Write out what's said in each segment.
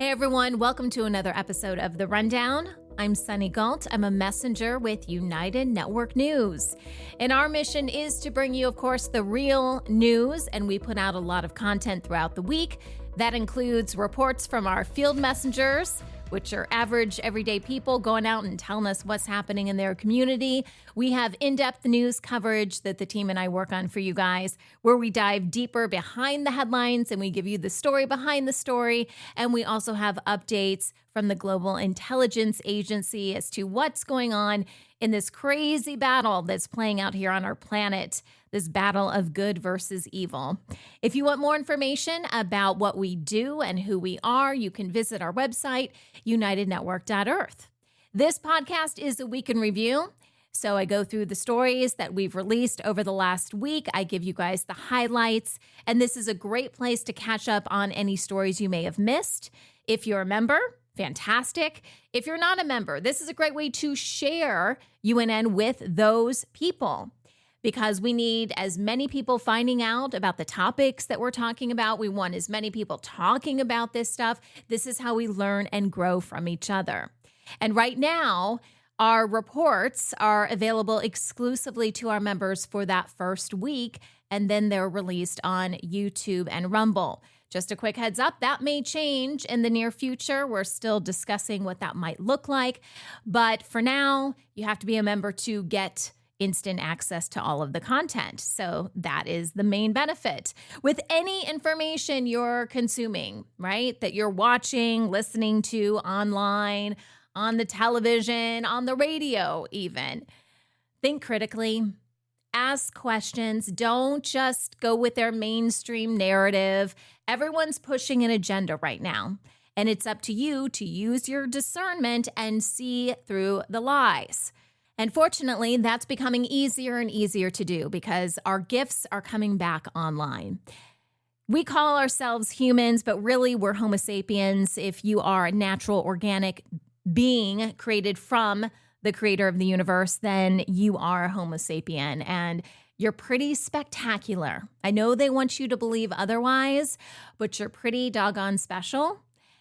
Hey everyone, welcome to another episode of The Rundown. I'm Sunny Galt. I'm a messenger with United Network News. And our mission is to bring you, of course, the real news, and we put out a lot of content throughout the week. That includes reports from our field messengers, which are average, everyday people going out and telling us what's happening in their community. We have in-depth news coverage that the team and I work on for you guys, where we dive deeper behind the headlines and we give you the story behind the story. And we also have updates from the Global Intelligence Agency as to what's going on in this crazy battle that's playing out here on our planet, this battle of good versus evil. If you want more information about what we do and who we are, you can visit our website, unitednetwork.earth. This podcast is a week in review. So I go through the stories that we've released over the last week. I give you guys the highlights, and this is a great place to catch up on any stories you may have missed. If you're a member, fantastic. If you're not a member, this is a great way to share UNN with those people, because we need as many people finding out about the topics that we're talking about. We want as many people talking about this stuff. This is how we learn and grow from each other. And right now, our reports are available exclusively to our members for that first week, and then they're released on YouTube and Rumble. Just a quick heads up, that may change in the near future. We're still discussing what that might look like. But for now, you have to be a member to get instant access to all of the content. So that is the main benefit. With any information you're consuming, right, that you're watching, listening to online, on the television, on the radio even, think critically. Ask questions. Don't just go with their mainstream narrative. Everyone's pushing an agenda right now, and it's up to you to use your discernment and see through the lies. And fortunately, that's becoming easier and easier to do because our gifts are coming back online. We call ourselves humans, but really we're Homo sapiens. If you are a natural organic being created from the creator of the universe, then you are a Homo sapien, and you're pretty spectacular. I know they want you to believe otherwise, but you're pretty doggone special.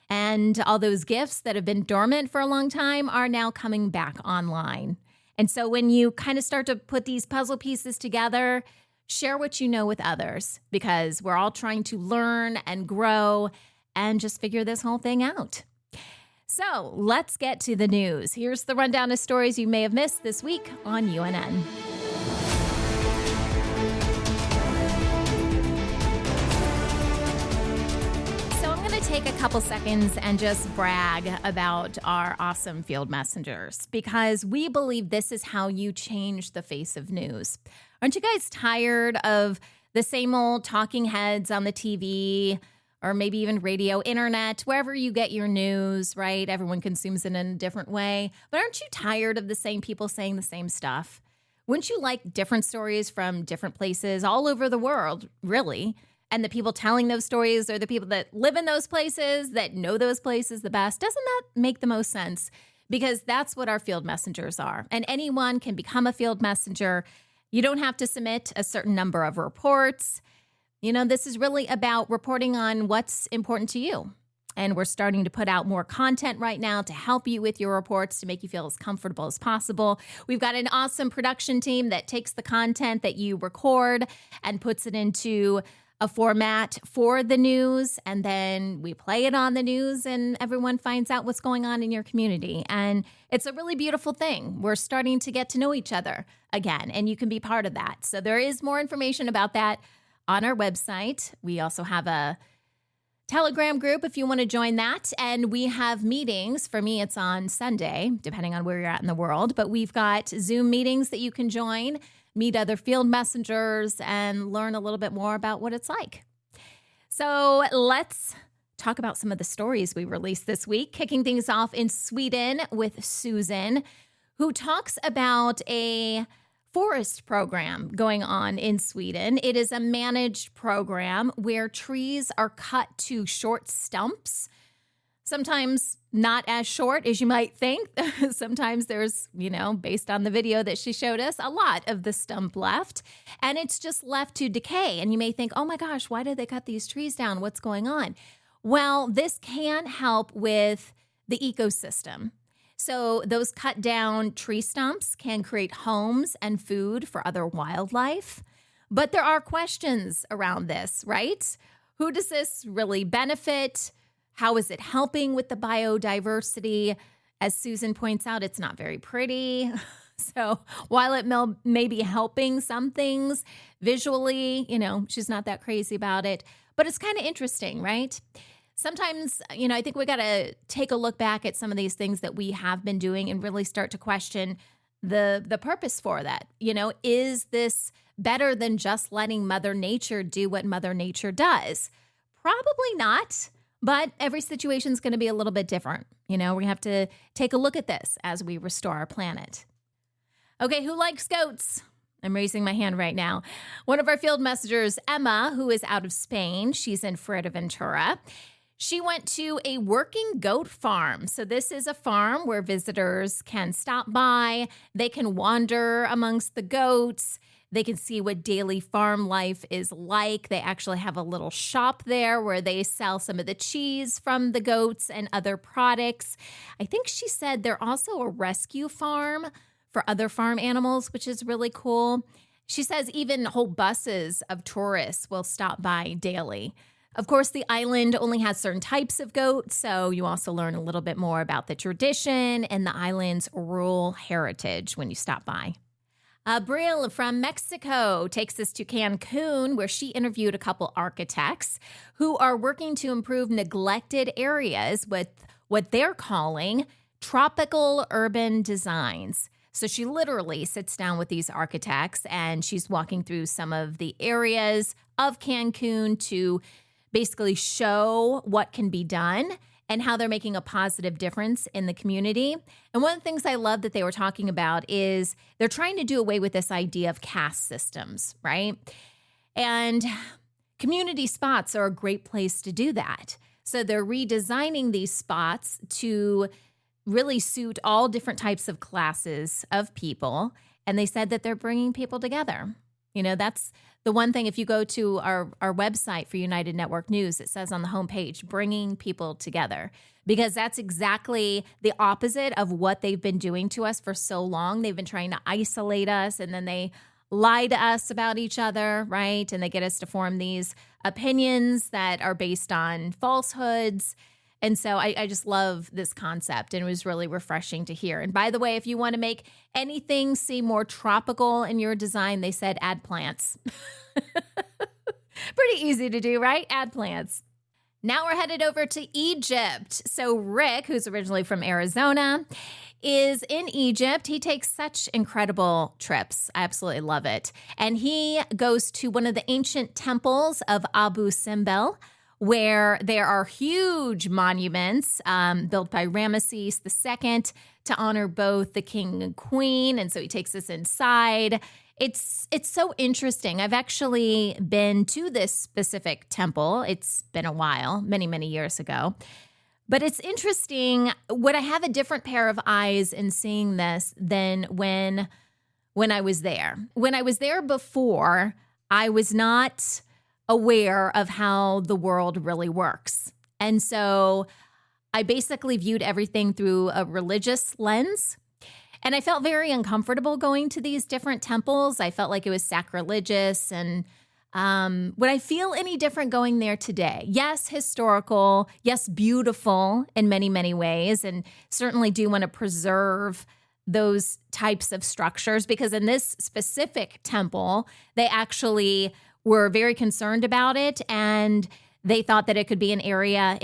And all those gifts that have been dormant for a long time are now coming back online. And so when you kind of start to put these puzzle pieces together, share what you know with others, because we're all trying to learn and grow and just figure this whole thing out. So let's get to the news. Here's the rundown of stories you may have missed this week on UNN. So I'm going to take a couple seconds and just brag about our awesome field messengers, because we believe this is how you change the face of news. Aren't you guys tired of the same old talking heads on the TV, or maybe even radio, internet, wherever you get your news, right? Everyone consumes it in a different way. But aren't you tired of the same people saying the same stuff? Wouldn't you like different stories from different places all over the world, really? And the people telling those stories are the people that live in those places, that know those places the best. Doesn't that make the most sense? Because that's what our field messengers are. And anyone can become a field messenger. You don't have to submit a certain number of reports. You know, this is really about reporting on what's important to you. And we're starting to put out more content right now to help you with your reports, to make you feel as comfortable as possible. We've got an awesome production team that takes the content that you record and puts it into a format for the news. And then we play it on the news and everyone finds out what's going on in your community. And it's a really beautiful thing. We're starting to get to know each other again, and you can be part of that. So there is more information about that on our website. We also have a Telegram group if you want to join that. And we have meetings. For me, it's on Sunday, depending on where you're at in the world. But we've got Zoom meetings that you can join, meet other field messengers, and learn a little bit more about what it's like. So let's talk about some of the stories we released this week. Kicking things off in Sweden with Susan, who talks about a forest program going on in Sweden. It is a managed program where trees are cut to short stumps, sometimes not as short as you might think. Sometimes there's, based on the video that she showed us, a lot of the stump left, and it's just left to decay. And you may think, oh my gosh, why did they cut these trees down? What's going on? Well, this can help with the ecosystem. So those cut down tree stumps can create homes and food for other wildlife. But there are questions around this, right? Who does this really benefit? How is it helping with the biodiversity? As Susan points out, it's not very pretty. So while it may be helping some things visually, she's not that crazy about it. But it's kind of interesting, right? Sometimes, I think we got to take a look back at some of these things that we have been doing and really start to question the purpose for that. Is this better than just letting Mother Nature do what Mother Nature does? Probably not, but every situation is going to be a little bit different. We have to take a look at this as we restore our planet. Okay, who likes goats? I'm raising my hand right now. One of our field messengers, Emma, who is out of Spain, she's in Fuerteventura. She went to a working goat farm. So this is a farm where visitors can stop by. They can wander amongst the goats. They can see what daily farm life is like. They actually have a little shop there where they sell some of the cheese from the goats and other products. I think she said they're also a rescue farm for other farm animals, which is really cool. She says even whole buses of tourists will stop by daily. Of course, the island only has certain types of goats, so you also learn a little bit more about the tradition and the island's rural heritage when you stop by. Abril from Mexico takes us to Cancun, where she interviewed a couple architects who are working to improve neglected areas with what they're calling tropical urban designs. So she literally sits down with these architects and she's walking through some of the areas of Cancun to basically show what can be done and how they're making a positive difference in the community. And one of the things I love that they were talking about is they're trying to do away with this idea of caste systems, right? And community spots are a great place to do that. So they're redesigning these spots to really suit all different types of classes of people. And they said that they're bringing people together. That's the one thing. If you go to our website for United Network News, it says on the homepage, bringing people together, because that's exactly the opposite of what they've been doing to us for so long. They've been trying to isolate us, and then they lie to us about each other, right? And they get us to form these opinions that are based on falsehoods. And so I just love this concept, and it was really refreshing to hear. And by the way, if you want to make anything seem more tropical in your design, they said add plants. Pretty easy to do, right? Add plants. Now we're headed over to Egypt. So Rick, who's originally from Arizona, is in Egypt. He takes such incredible trips. I absolutely love it. And he goes to one of the ancient temples of Abu Simbel, where there are huge monuments built by Ramesses II to honor both the king and queen. And so he takes us inside. It's so interesting. I've actually been to this specific temple. It's been a while, many, many years ago. But it's interesting. Would I have a different pair of eyes in seeing this than when I was there? When I was there before, I was not aware of how the world really works. And so I basically viewed everything through a religious lens. And I felt very uncomfortable going to these different temples. I felt like it was sacrilegious. And would I feel any different going there today? Yes, historical. Yes, beautiful in many, many ways. And certainly do want to preserve those types of structures, because in this specific temple, they actually were very concerned about it, and they thought that it could be an area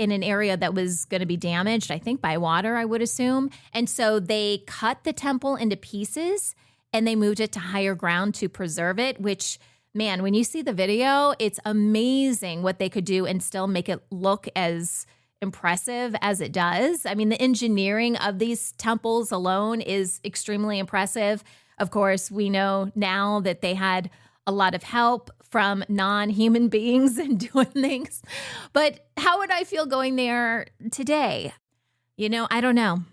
that was going to be damaged, I think, by water, I would assume. And so they cut the temple into pieces and they moved it to higher ground to preserve it, which, man, when you see the video, it's amazing what they could do and still make it look as impressive as it does. I mean, the engineering of these temples alone is extremely impressive. Of course, we know now that they had a lot of help from non-human beings and doing things. But how would I feel going there today? I don't know.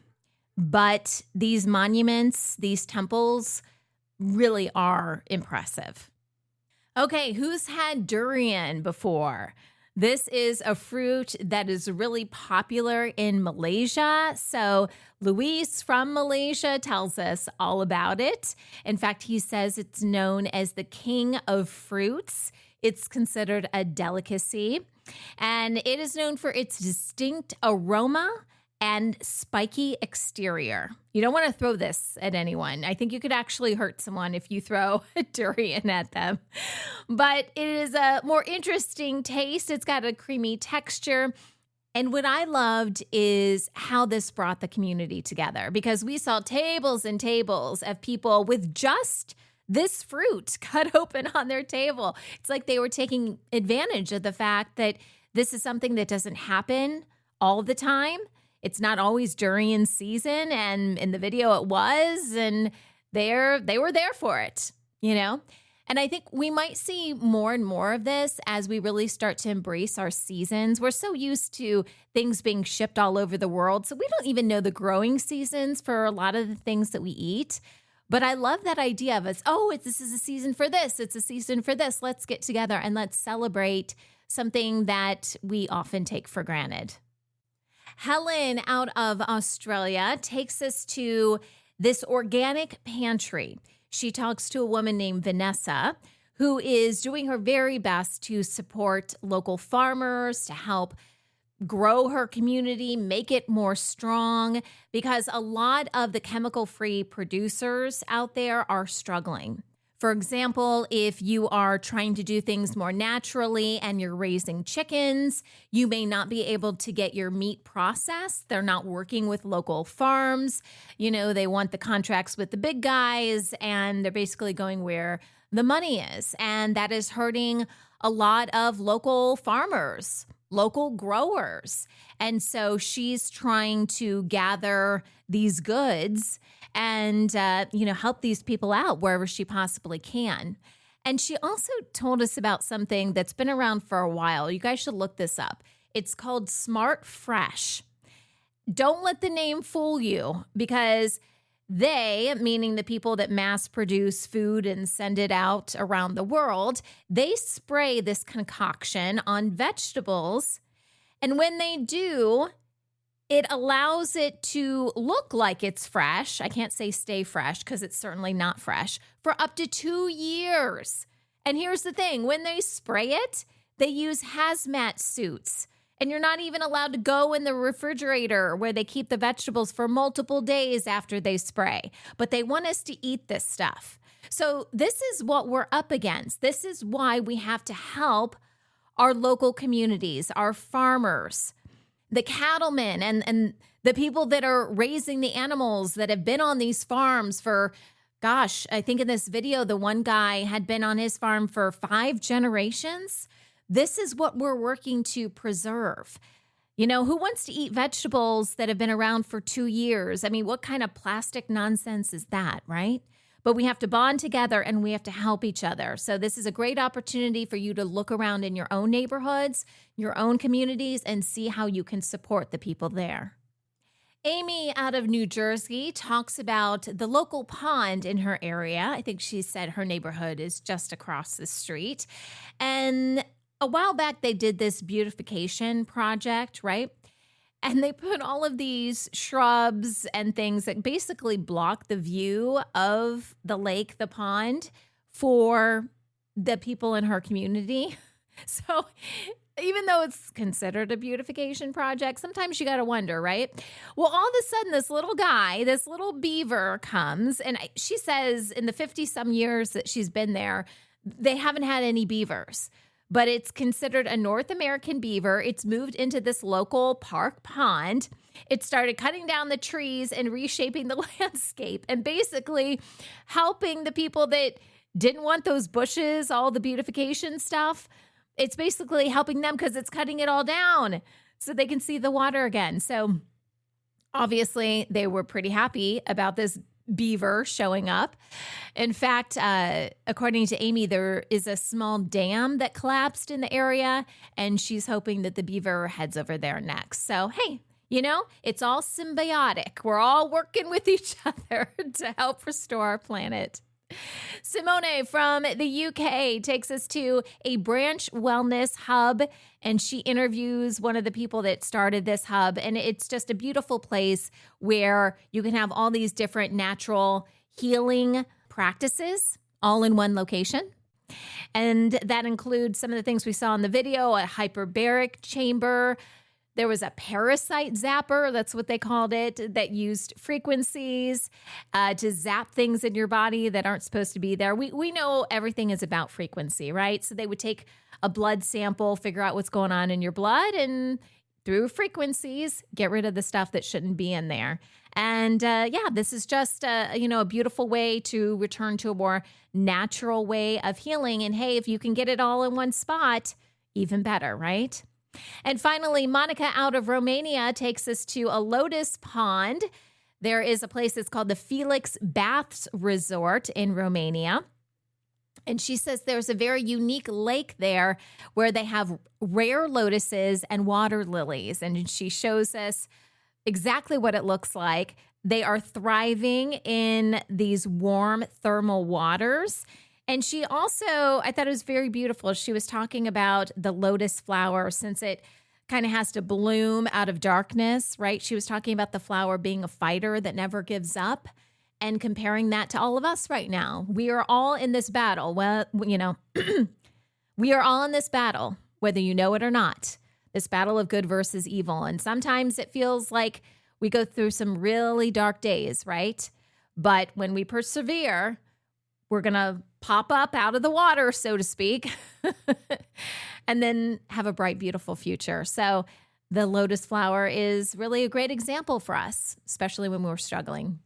But these monuments, these temples really are impressive. Okay, who's had durian before? This is a fruit that is really popular in Malaysia. So Luis from Malaysia tells us all about it. In fact, he says it's known as the king of fruits. It's considered a delicacy, and it is known for its distinct aroma and spiky exterior. You don't want to throw this at anyone. I think you could actually hurt someone if you throw a durian at them. But it is a more interesting taste. It's got a creamy texture. And what I loved is how this brought the community together, because we saw tables and tables of people with just this fruit cut open on their table. It's like they were taking advantage of the fact that this is something that doesn't happen all the time. It's not always durian season, and in the video it was, and they were there for it, you know? And I think we might see more and more of this as we really start to embrace our seasons. We're so used to things being shipped all over the world, so we don't even know the growing seasons for a lot of the things that we eat. But I love that idea of us, this is a season for this, it's a season for this. Let's get together and let's celebrate something that we often take for granted. Helen out of Australia takes us to this organic pantry. She talks to a woman named Vanessa, who is doing her very best to support local farmers, to help grow her community, make it more strong, because a lot of the chemical-free producers out there are struggling. For example, if you are trying to do things more naturally and you're raising chickens, you may not be able to get your meat processed. They're not working with local farms. You know, they want the contracts with the big guys, and they're basically going where the money is. And that is hurting a lot of local farmers, local growers. And so she's trying to gather these goods and, help these people out wherever she possibly can. And she also told us about something that's been around for a while. You guys should look this up. It's called Smart Fresh. Don't let the name fool you, because they, meaning the people that mass produce food and send it out around the world, they spray this concoction on vegetables. And when they do, it allows it to look like it's fresh. I can't say stay fresh because it's certainly not fresh for up to 2 years. And here's the thing, when they spray it, they use hazmat suits. And you're not even allowed to go in the refrigerator where they keep the vegetables for multiple days after they spray. But they want us to eat this stuff. So this is what we're up against. This is why we have to help our local communities, our farmers, the cattlemen, and the people that are raising the animals that have been on these farms for, gosh, I think in this video, the one guy had been on his farm for 5 generations. This is what we're working to preserve. You know, who wants to eat vegetables that have been around for 2 years? I mean, what kind of plastic nonsense is that, right? But we have to bond together and we have to help each other. So this is a great opportunity for you to look around in your own neighborhoods, your own communities, and see how you can support the people there. Amy out of New Jersey talks about the local pond in her area. I think she said her neighborhood is just across the street. And a while back, they did this beautification project, right? And they put all of these shrubs and things that basically block the view of the lake, the pond, for the people in her community. So even though it's considered a beautification project, sometimes you got to wonder, right? Well, all of a sudden, this little guy, this little beaver comes, and she says in the 50-some years that she's been there, they haven't had any beavers. But it's considered a North American beaver. It's moved into this local park pond. It started cutting down the trees and reshaping the landscape and basically helping the people that didn't want those bushes, all the beautification stuff. It's basically helping them because it's cutting it all down so they can see the water again. So obviously they were pretty happy about this beaver showing up. In fact, according to Amy, there is a small dam that collapsed in the area, and she's hoping that the beaver heads over there next. So, hey, you know, it's all symbiotic. We're all working with each other to help restore our planet. Simone from the UK takes us to a branch wellness hub, and she interviews one of the people that started this hub. And it's just a beautiful place where you can have all these different natural healing practices all in one location. And that includes some of the things we saw in the video, a hyperbaric chamber. There was a parasite zapper, that's what they called it, that used frequencies to zap things in your body that aren't supposed to be there. We know everything is about frequency, right? So they would take a blood sample, figure out what's going on in your blood, and through frequencies, get rid of the stuff that shouldn't be in there. And this is just a beautiful way to return to a more natural way of healing. And hey, if you can get it all in one spot, even better, right? And finally, Monica out of Romania takes us to a lotus pond. There is a place that's called the Felix Baths Resort in Romania. And she says there's a very unique lake there where they have rare lotuses and water lilies. And she shows us exactly what it looks like. They are thriving in these warm thermal waters. And she also, I thought it was very beautiful. She was talking about the lotus flower since it kind of has to bloom out of darkness, right? She was talking about the flower being a fighter that never gives up and comparing that to all of us right now. We are all in this battle. Well, we are all in this battle, whether you know it or not, this battle of good versus evil. And sometimes it feels like we go through some really dark days, right? But when we persevere, we're going to pop up out of the water, so to speak, and then have a bright, beautiful future. So the lotus flower is really a great example for us, especially when we're struggling.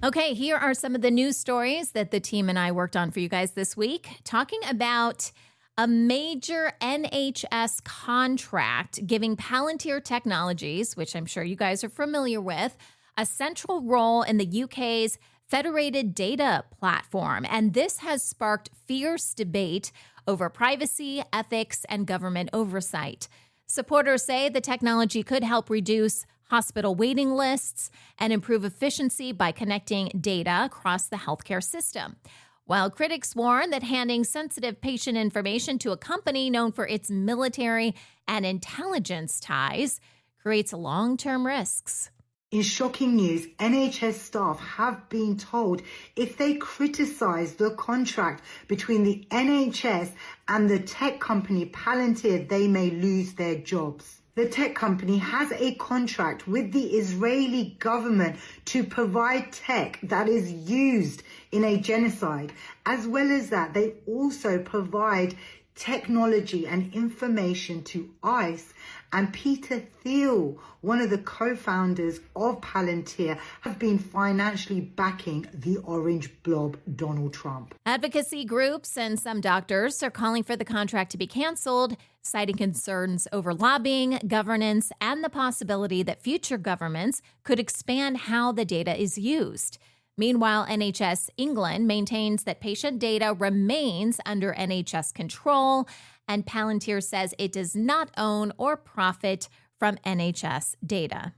Okay, here are some of the news stories that the team and I worked on for you guys this week, talking about a major NHS contract giving Palantir Technologies, which I'm sure you guys are familiar with, a central role in the UK's federated data platform. And this has sparked fierce debate over privacy, ethics, and government oversight. Supporters say the technology could help reduce hospital waiting lists and improve efficiency by connecting data across the healthcare system. While critics warn that handing sensitive patient information to a company known for its military and intelligence ties creates long-term risks. In shocking news, NHS staff have been told if they criticise the contract between the NHS and the tech company Palantir, they may lose their jobs. The tech company has a contract with the Israeli government to provide tech that is used in a genocide. As well as that, they also provide technology and information to ICE. And Peter Thiel, one of the co-founders of Palantir, have been financially backing the orange blob Donald Trump. Advocacy groups and some doctors are calling for the contract to be canceled, citing concerns over lobbying, governance, and the possibility that future governments could expand how the data is used. Meanwhile, NHS England maintains that patient data remains under NHS control, and Palantir says it does not own or profit from NHS data.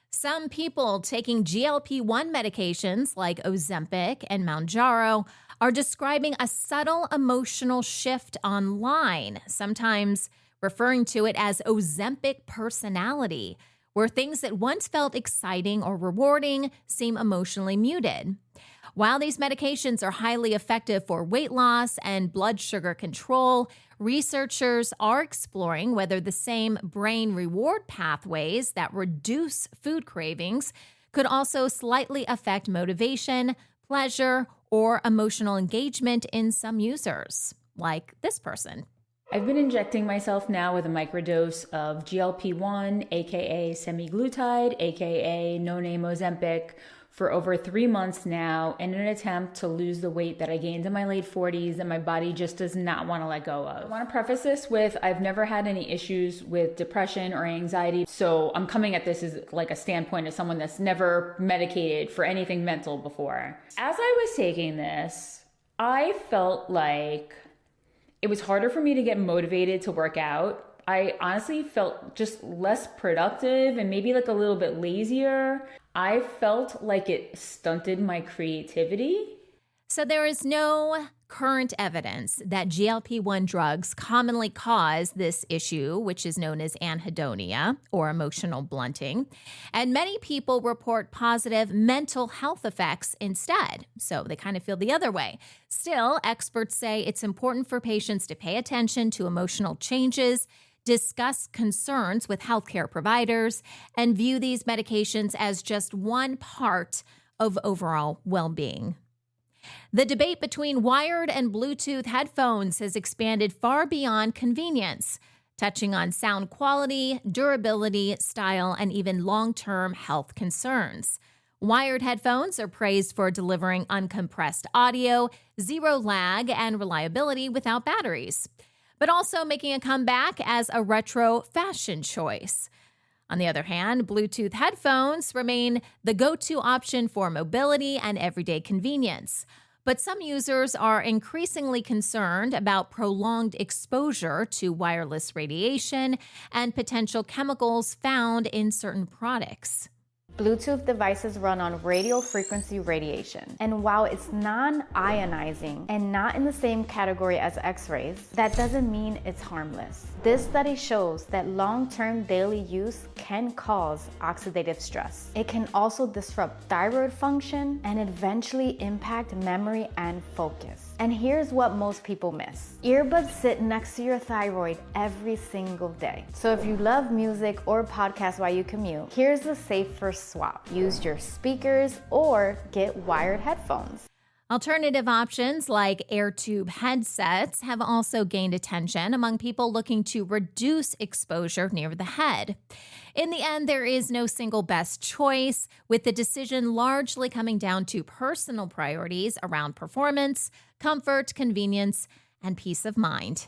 Some people taking GLP-1 medications like Ozempic and Mounjaro are describing a subtle emotional shift online, sometimes referring to it as Ozempic personality, where things that once felt exciting or rewarding seem emotionally muted. While these medications are highly effective for weight loss and blood sugar control, researchers are exploring whether the same brain reward pathways that reduce food cravings could also slightly affect motivation, pleasure, or emotional engagement in some users, like this person. I've been injecting myself now with a microdose of GLP-1, aka semaglutide, aka no-name Ozempic, for over 3 months now in an attempt to lose the weight that I gained in my late 40s and my body just does not want to let go of. I want to preface this with I've never had any issues with depression or anxiety, so I'm coming at this as like a standpoint of someone that's never medicated for anything mental before. As I was taking this, I felt like it was harder for me to get motivated to work out. I honestly felt just less productive and maybe like a little bit lazier. I felt like it stunted my creativity. So there is no current evidence that GLP-1 drugs commonly cause this issue, which is known as anhedonia or emotional blunting. And many people report positive mental health effects instead. So they kind of feel the other way. Still, experts say it's important for patients to pay attention to emotional changes, discuss concerns with healthcare providers, and view these medications as just one part of overall well-being. The debate between wired and Bluetooth headphones has expanded far beyond convenience, touching on sound quality, durability, style, and even long-term health concerns. Wired headphones are praised for delivering uncompressed audio, zero lag, and reliability without batteries, but also making a comeback as a retro fashion choice. On the other hand, Bluetooth headphones remain the go-to option for mobility and everyday convenience. But some users are increasingly concerned about prolonged exposure to wireless radiation and potential chemicals found in certain products. Bluetooth devices run on radio frequency radiation. And while it's non-ionizing and not in the same category as X-rays, that doesn't mean it's harmless. This study shows that long-term daily use can cause oxidative stress. It can also disrupt thyroid function and eventually impact memory and focus. And here's what most people miss. Earbuds sit next to your thyroid every single day. So if you love music or podcasts while you commute, here's the safer swap. Use your speakers or get wired headphones. Alternative options like air tube headsets have also gained attention among people looking to reduce exposure near the head. In the end, there is no single best choice, with the decision largely coming down to personal priorities around performance, comfort, convenience, and peace of mind.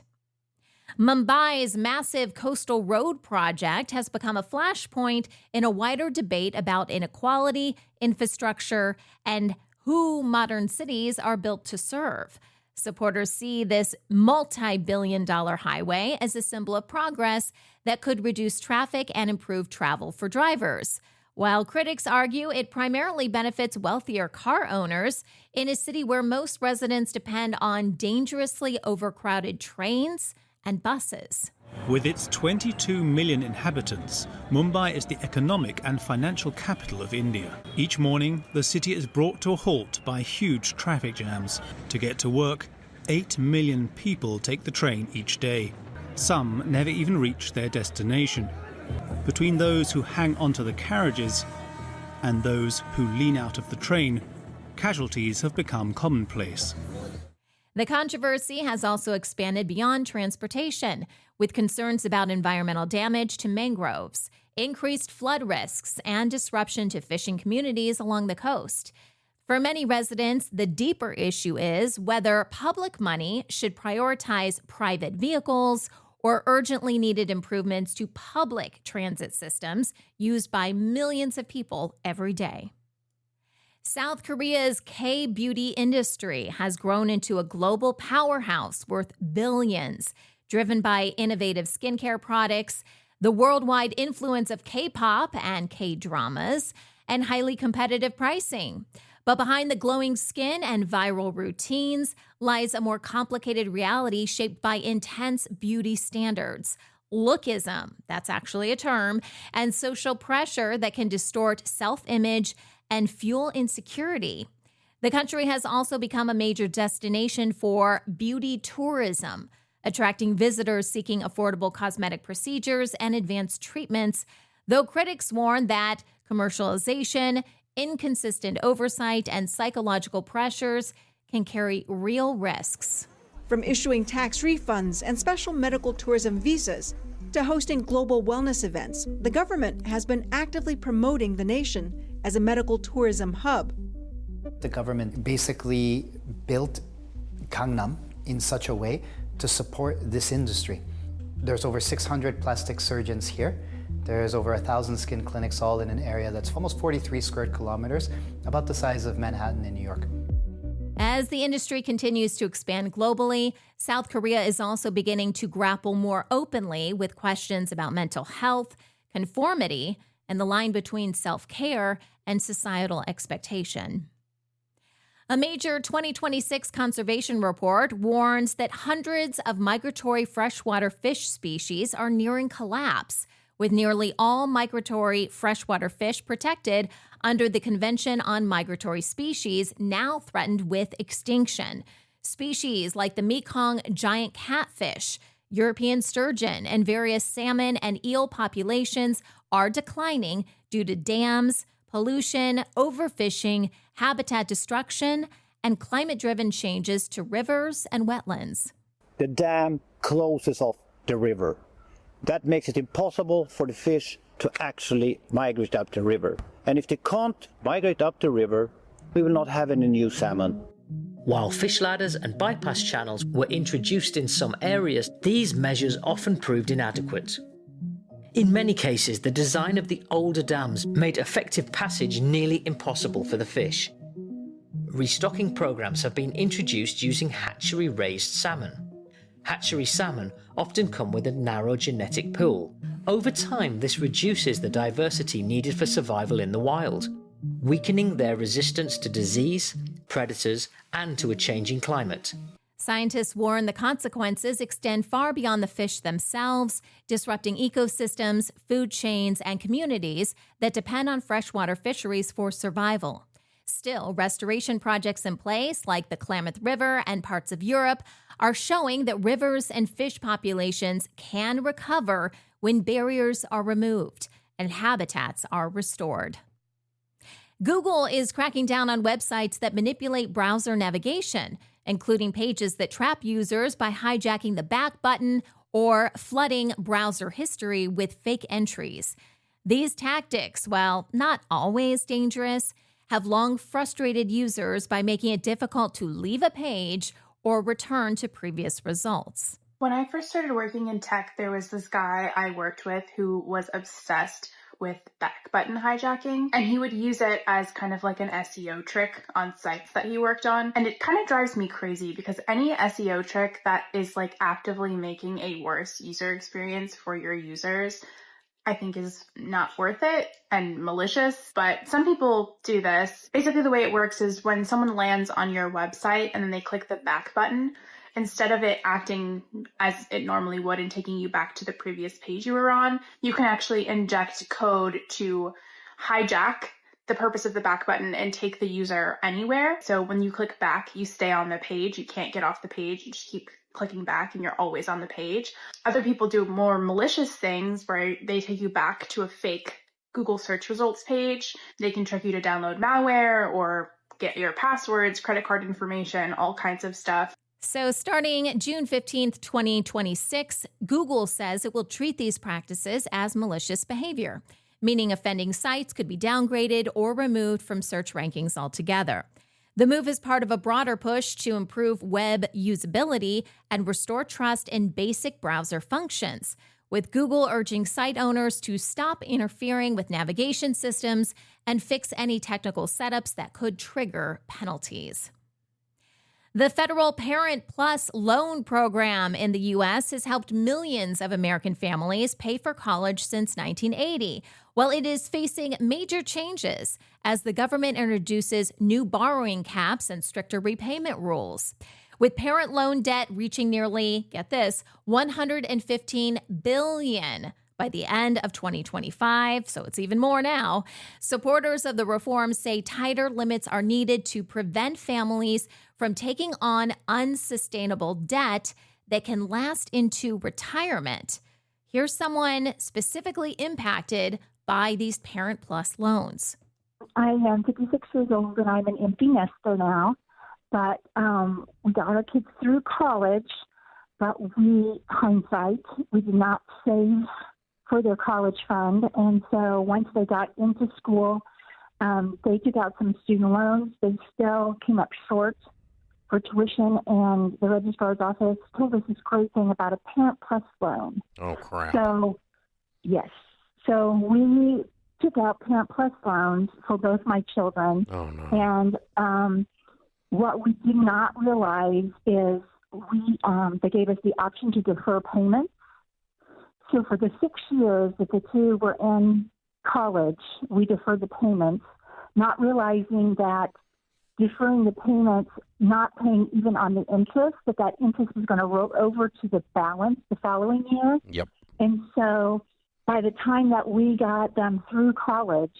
Mumbai's massive coastal road project has become a flashpoint in a wider debate about inequality, infrastructure, and who modern cities are built to serve. Supporters see this multi-billion-dollar highway as a symbol of progress that could reduce traffic and improve travel for drivers, while critics argue it primarily benefits wealthier car owners in a city where most residents depend on dangerously overcrowded trains and buses. With its 22 million inhabitants, Mumbai is the economic and financial capital of India. Each morning, the city is brought to a halt by huge traffic jams. To get to work, 8 million people take the train each day. Some never even reach their destination. Between those who hang onto the carriages and those who lean out of the train, casualties have become commonplace. The controversy has also expanded beyond transportation, with concerns about environmental damage to mangroves, increased flood risks, and disruption to fishing communities along the coast. For many residents, the deeper issue is whether public money should prioritize private vehicles or urgently needed improvements to public transit systems used by millions of people every day. South Korea's K-beauty industry has grown into a global powerhouse worth billions, driven by innovative skincare products, the worldwide influence of K-pop and K-dramas, and highly competitive pricing. But behind the glowing skin and viral routines lies a more complicated reality shaped by intense beauty standards, lookism, that's actually a term, and social pressure that can distort self-image and fuel insecurity. The country has also become a major destination for beauty tourism, attracting visitors seeking affordable cosmetic procedures and advanced treatments, though critics warn that commercialization, inconsistent oversight, and psychological pressures can carry real risks. From issuing tax refunds and special medical tourism visas to hosting global wellness events, the government has been actively promoting the nation as a medical tourism hub. The government basically built Gangnam in such a way to support this industry. There's over 600 plastic surgeons here. There's over 1,000 skin clinics, all in an area that's almost 43 square kilometers, about the size of Manhattan in New York. As the industry continues to expand globally, South Korea is also beginning to grapple more openly with questions about mental health, conformity, and the line between self-care and societal expectation. A major 2026 conservation report warns that hundreds of migratory freshwater fish species are nearing collapse, with nearly all migratory freshwater fish protected under the Convention on Migratory Species now threatened with extinction. Species like the Mekong giant catfish, European sturgeon, and various salmon and eel populations are declining due to dams, pollution, overfishing, habitat destruction, and climate-driven changes to rivers and wetlands. The dam closes off the river. That makes it impossible for the fish to actually migrate up the river. And if they can't migrate up the river, we will not have any new salmon. While fish ladders and bypass channels were introduced in some areas, these measures often proved inadequate. In many cases, the design of the older dams made effective passage nearly impossible for the fish. Restocking programs have been introduced using hatchery-raised salmon. Hatchery salmon often come with a narrow genetic pool. Over time, this reduces the diversity needed for survival in the wild, weakening their resistance to disease, predators, and to a changing climate. Scientists warn the consequences extend far beyond the fish themselves, disrupting ecosystems, food chains, and communities that depend on freshwater fisheries for survival. Still, restoration projects in place, like the Klamath River and parts of Europe, are showing that rivers and fish populations can recover when barriers are removed and habitats are restored. Google is cracking down on websites that manipulate browser navigation, including pages that trap users by hijacking the back button or flooding browser history with fake entries. These tactics, while not always dangerous, have long frustrated users by making it difficult to leave a page or return to previous results. When I first started working in tech, there was this guy I worked with who was obsessed with back button hijacking, and he would use it as kind of like an SEO trick on sites that he worked on. And it kind of drives me crazy because any SEO trick that is like actively making a worse user experience for your users, I think is not worth it and malicious. But some people do this. Basically, the way it works is when someone lands on your website and then they click the back button, instead of it acting as it normally would and taking you back to the previous page you were on, you can actually inject code to hijack the purpose of the back button and take the user anywhere. So when you click back, you stay on the page. You can't get off the page. You just keep clicking back and you're always on the page. Other people do more malicious things where they take you back to a fake Google search results page. They can trick you to download malware or get your passwords, credit card information, all kinds of stuff. So starting June 15th, 2026, Google says it will treat these practices as malicious behavior, meaning offending sites could be downgraded or removed from search rankings altogether. The move is part of a broader push to improve web usability and restore trust in basic browser functions, with Google urging site owners to stop interfering with navigation systems and fix any technical setups that could trigger penalties. The federal Parent Plus loan program in the U.S. has helped millions of American families pay for college since 1980, while it is facing major changes as the government introduces new borrowing caps and stricter repayment rules. With parent loan debt reaching nearly, get this, $115 billion by the end of 2025, so it's even more now. Supporters of the reform say tighter limits are needed to prevent families from taking on unsustainable debt that can last into retirement. Here's someone specifically impacted by these Parent Plus loans. I am 56 years old and I'm an empty nester now, but we got our kids through college, but hindsight, we did not save for their college fund. And so once they got into school, they took out some student loans. They still came up short for tuition, and the registrar's office told us this great thing about a Parent Plus loan. Oh, crap. So, yes. So we took out Parent Plus loans for both my children. Oh, no. And what we did not realize is they gave us the option to defer payments. So for the 6 years that the two were in college, we deferred the payments, not realizing that deferring the payments, not paying even on the interest, but that interest was going to roll over to the balance the following year. Yep. And so by the time that we got them through college,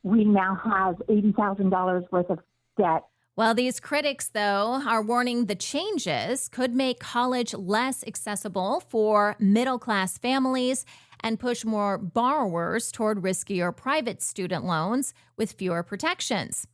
we now have $80,000 worth of debt. Well, these critics, though, are warning the changes could make college less accessible for middle-class families and push more borrowers toward riskier private student loans with fewer protections.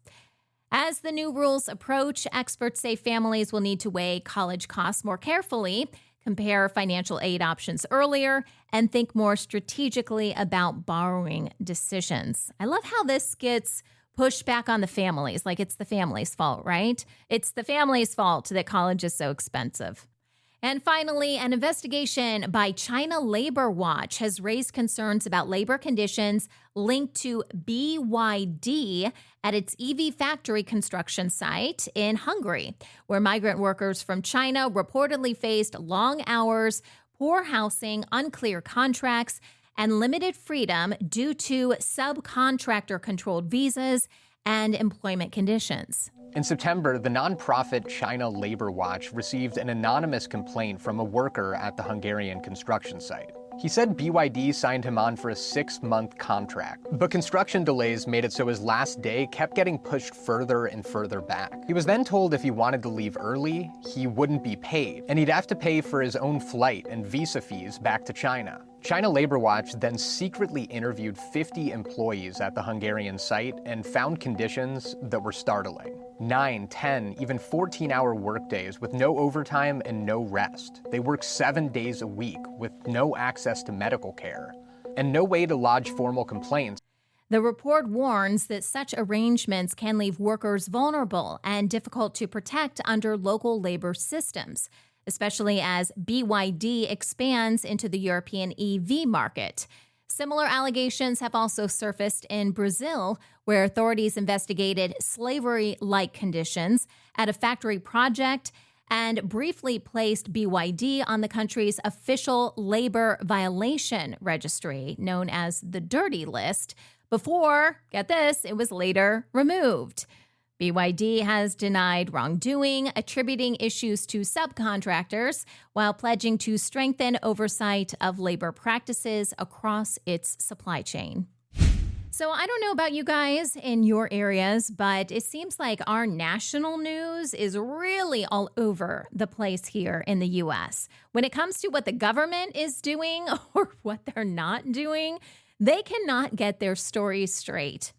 As the new rules approach, experts say families will need to weigh college costs more carefully, compare financial aid options earlier, and think more strategically about borrowing decisions. I love how this gets pushed back on the families, like it's the family's fault, right? It's the family's fault that college is so expensive. And finally, an investigation by China Labor Watch has raised concerns about labor conditions linked to BYD at its EV factory construction site in Hungary, where migrant workers from China reportedly faced long hours, poor housing, unclear contracts, and limited freedom due to subcontractor-controlled visas and employment conditions. In September, the nonprofit China Labor Watch received an anonymous complaint from a worker at the Hungarian construction site. He said BYD signed him on for a 6-month contract, but construction delays made it so his last day kept getting pushed further and further back. He was then told if he wanted to leave early, he wouldn't be paid, and he'd have to pay for his own flight and visa fees back to China. China Labor Watch then secretly interviewed 50 employees at the Hungarian site and found conditions that were startling. 9, 10, even 14-hour workdays with no overtime and no rest. They work 7 days a week with no access to medical care and no way to lodge formal complaints. The report warns that such arrangements can leave workers vulnerable and difficult to protect under local labor systems, especially as BYD expands into the European EV market. Similar allegations have also surfaced in Brazil, where authorities investigated slavery-like conditions at a factory project and briefly placed BYD on the country's official labor violation registry, known as the Dirty List, before, get this, it was later removed. BYD has denied wrongdoing, attributing issues to subcontractors, while pledging to strengthen oversight of labor practices across its supply chain. So I don't know about you guys in your areas, but it seems like our national news is really all over the place here in the U.S. When it comes to what the government is doing or what they're not doing, they cannot get their stories straight.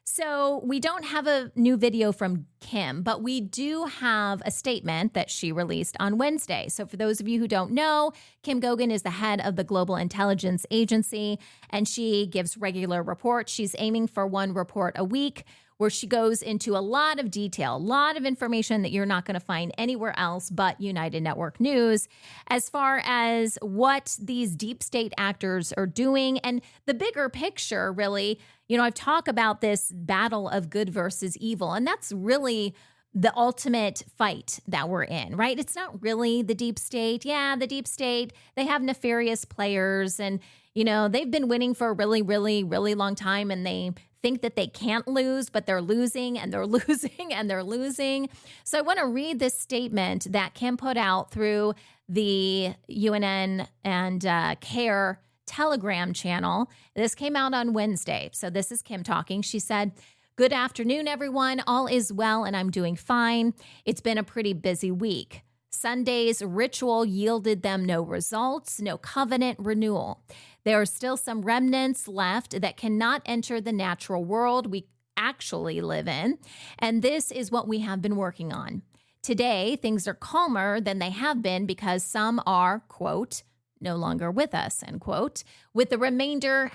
So we don't have a new video from Kim, but we do have a statement that she released on Wednesday. So for those of you who don't know, Kim Gogan is the head of the Global Intelligence Agency, and she gives regular reports. She's aiming for one report a week where she goes into a lot of detail, a lot of information that you're not going to find anywhere else but United Network News, as far as what these deep state actors are doing and the bigger picture, really. You know, I've talked about this battle of good versus evil, and that's really the ultimate fight that we're in, right? It's not really the deep state. Yeah, the deep state, they have nefarious players, and, you know, they've been winning for a really, really, really long time, and they think that they can't lose, but they're losing and they're losing and they're losing. So I want to read this statement that Kim put out through the UNN and CARE Telegram channel. This came out on Wednesday. So this is Kim talking. She said, "Good afternoon, everyone. All is well and I'm doing fine. It's been a pretty busy week. Sunday's ritual yielded them no results, no covenant renewal. There are still some remnants left that cannot enter the natural world we actually live in, and this is what we have been working on. Today, things are calmer than they have been because some are, quote, no longer with us, end quote, with the remainder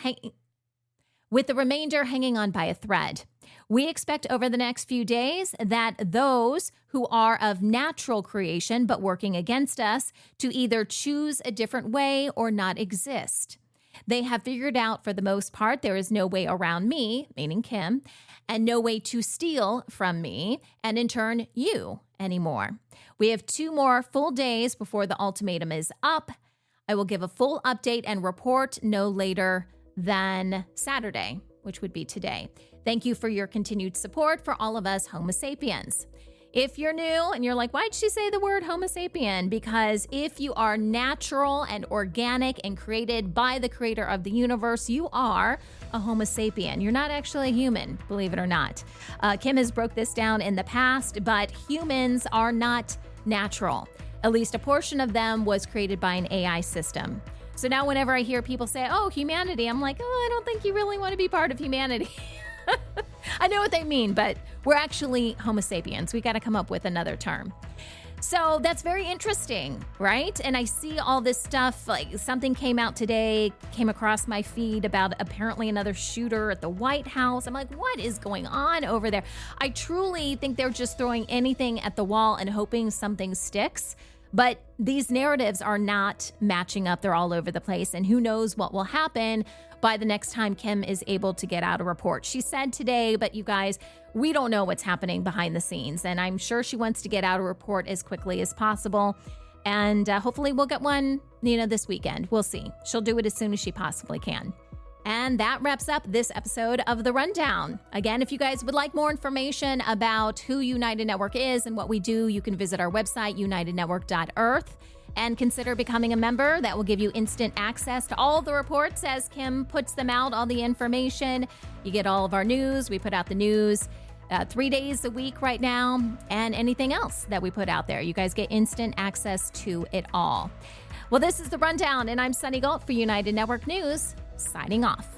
hanging on by a thread. We expect over the next few days that those who are of natural creation but working against us to either choose a different way or not exist. They have figured out for the most part there is no way around me, meaning Kim, and no way to steal from me, and in turn, you anymore. We have 2 more full days before the ultimatum is up. I will give a full update and report no later than Saturday, which would be today. Thank you for your continued support for all of us Homo sapiens. If you're new and you're like, why'd she say the word Homo sapien? Because if you are natural and organic and created by the creator of the universe, you are a Homo sapien. You're not actually a human, believe it or not. Kim has broke this down in the past, but humans are not natural. At least a portion of them was created by an AI system. So now whenever I hear people say, oh, humanity, I'm like, oh, I don't think you really want to be part of humanity. I know what they mean, but we're actually Homo sapiens. We got to come up with another term. So that's very interesting, right? And I see all this stuff, like something came out today, came across my feed about apparently another shooter at the White House. I'm like, what is going on over there? I truly think they're just throwing anything at the wall and hoping something sticks. But these narratives are not matching up. They're all over the place. And who knows what will happen by the next time Kim is able to get out a report. She said today, but you guys, we don't know what's happening behind the scenes. And I'm sure she wants to get out a report as quickly as possible. And hopefully we'll get one, this weekend. We'll see. She'll do it as soon as she possibly can. And that wraps up this episode of The Rundown. Again, if you guys would like more information about who United Network is and what we do, you can visit our website, unitednetwork.earth, and consider becoming a member. That will give you instant access to all the reports as Kim puts them out, all the information. You get all of our news. We put out the news 3 days a week right now, and anything else that we put out there. You guys get instant access to it all. Well, this is The Rundown, and I'm Sunny Galt for United Network News, signing off.